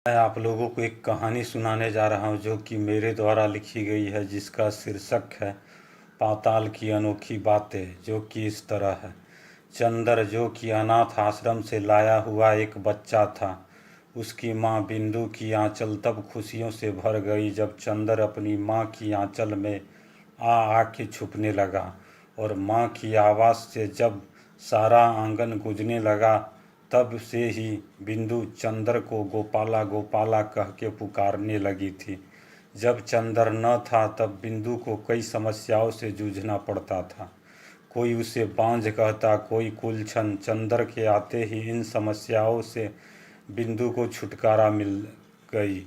मैं आप लोगों को एक कहानी सुनाने जा रहा हूँ जो कि मेरे द्वारा लिखी गई है, जिसका शीर्षक है पाताल की अनोखी बातें। जो कि इस तरह है। चंदर, जो कि अनाथ आश्रम से लाया हुआ एक बच्चा था, उसकी माँ बिंदु की आंचल तब खुशियों से भर गई जब चंदर अपनी माँ की आंचल में आ आके छुपने लगा। और माँ की आवाज़ से जब सारा आंगन गूंजने लगा, तब से ही बिंदु चंदर को गोपाला गोपाला कह के पुकारने लगी थी। जब चंदर न था तब बिंदु को कई समस्याओं से जूझना पड़ता था। कोई उसे बांझ कहता, कोई कुलछन। चंदर के आते ही इन समस्याओं से बिंदु को छुटकारा मिल गई।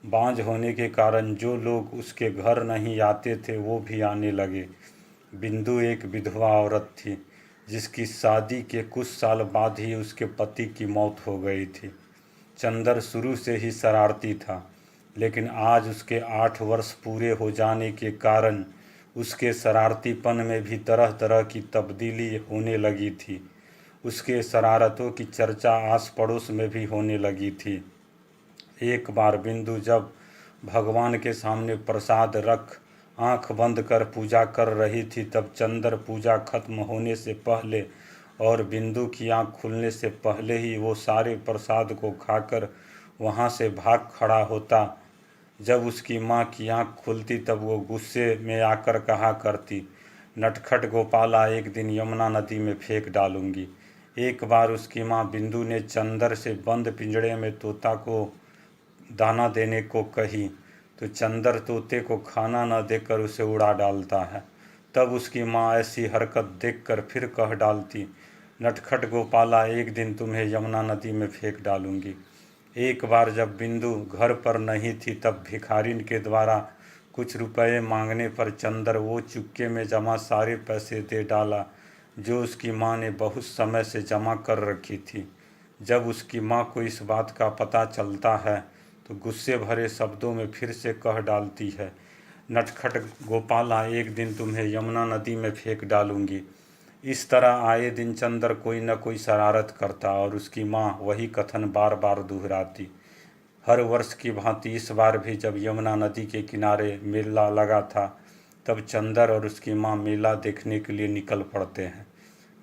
बांझ होने के कारण जो लोग उसके घर नहीं आते थे वो भी आने लगे। बिंदु एक विधवा औरत थी जिसकी शादी के कुछ साल बाद ही उसके पति की मौत हो गई थी। चंदर शुरू से ही शरारती था, लेकिन आज उसके 8 वर्ष पूरे हो जाने के कारण उसके शरारतीपन में भी तरह तरह की तब्दीली होने लगी थी। उसके शरारतों की चर्चा आस पड़ोस में भी होने लगी थी। एक बार बिंदु जब भगवान के सामने प्रसाद रख आंख बंद कर पूजा कर रही थी, तब चंदर पूजा खत्म होने से पहले और बिंदु की आंख खुलने से पहले ही वो सारे प्रसाद को खाकर वहाँ से भाग खड़ा होता। जब उसकी माँ की आंख खुलती तब वो गुस्से में आकर कहा करती, नटखट गोपाला, एक दिन यमुना नदी में फेंक डालूंगी। एक बार उसकी माँ बिंदु ने चंदर से बंद पिंजड़े में तोता को दाना देने को कही, तो चंदर तोते को खाना न देकर उसे उड़ा डालता है। तब उसकी माँ ऐसी हरकत देखकर फिर कह डालती, नटखट गोपाला, एक दिन तुम्हें यमुना नदी में फेंक डालूंगी। एक बार जब बिंदु घर पर नहीं थी तब भिखारिन के द्वारा कुछ रुपए मांगने पर चंदर वो चुपके में जमा सारे पैसे दे डाला जो उसकी माँ ने बहुत समय से जमा कर रखी थी। जब उसकी माँ को इस बात का पता चलता है तो गुस्से भरे शब्दों में फिर से कह डालती है, नटखट गोपाला, एक दिन तुम्हें यमुना नदी में फेंक डालूंगी। इस तरह आए दिन चंदर कोई न कोई शरारत करता और उसकी माँ वही कथन बार बार दोहराती। हर वर्ष की भांति इस बार भी जब यमुना नदी के किनारे मेला लगा था, तब चंदर और उसकी माँ मेला देखने के लिए निकल पड़ते हैं।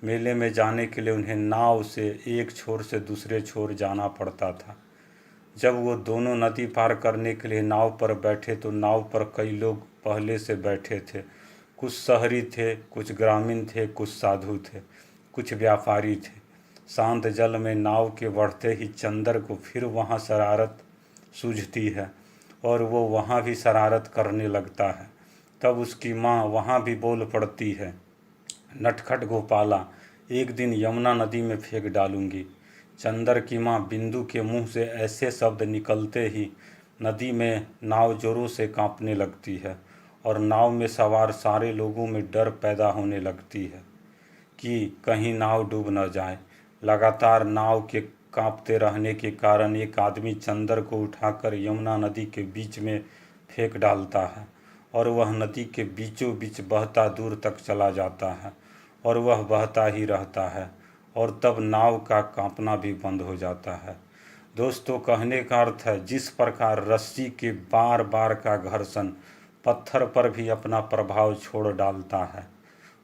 मेले में जाने के लिए उन्हें नाव से एक छोर से दूसरे छोर जाना पड़ता था। जब वो दोनों नदी पार करने के लिए नाव पर बैठे तो नाव पर कई लोग पहले से बैठे थे। कुछ शहरी थे, कुछ ग्रामीण थे, कुछ साधु थे, कुछ व्यापारी थे। शांत जल में नाव के बढ़ते ही चंदर को फिर वहाँ शरारत सूझती है और वो वहाँ भी शरारत करने लगता है। तब उसकी माँ वहाँ भी बोल पड़ती है, नटखट गोपाला, एक दिन यमुना नदी में फेंक डालूंगी। चंदर की माँ बिंदु के मुंह से ऐसे शब्द निकलते ही नदी में नाव जोरों से कांपने लगती है और नाव में सवार सारे लोगों में डर पैदा होने लगती है कि कहीं नाव डूब न जाए। लगातार नाव के कांपते रहने के कारण एक आदमी चंदर को उठाकर यमुना नदी के बीच में फेंक डालता है और वह नदी के बीचों बीच बहता दूर तक चला जाता है और वह बहता ही रहता है और तब नाव का कांपना भी बंद हो जाता है। दोस्तों, कहने का अर्थ है, जिस प्रकार रस्सी के बार बार का घर्षण पत्थर पर भी अपना प्रभाव छोड़ डालता है,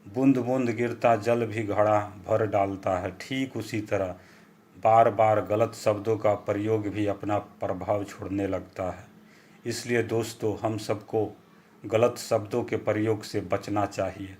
बूंद बूंद गिरता जल भी घड़ा भर डालता है, ठीक उसी तरह बार बार गलत शब्दों का प्रयोग भी अपना प्रभाव छोड़ने लगता है। इसलिए दोस्तों, हम सबको गलत शब्दों के प्रयोग से बचना चाहिए।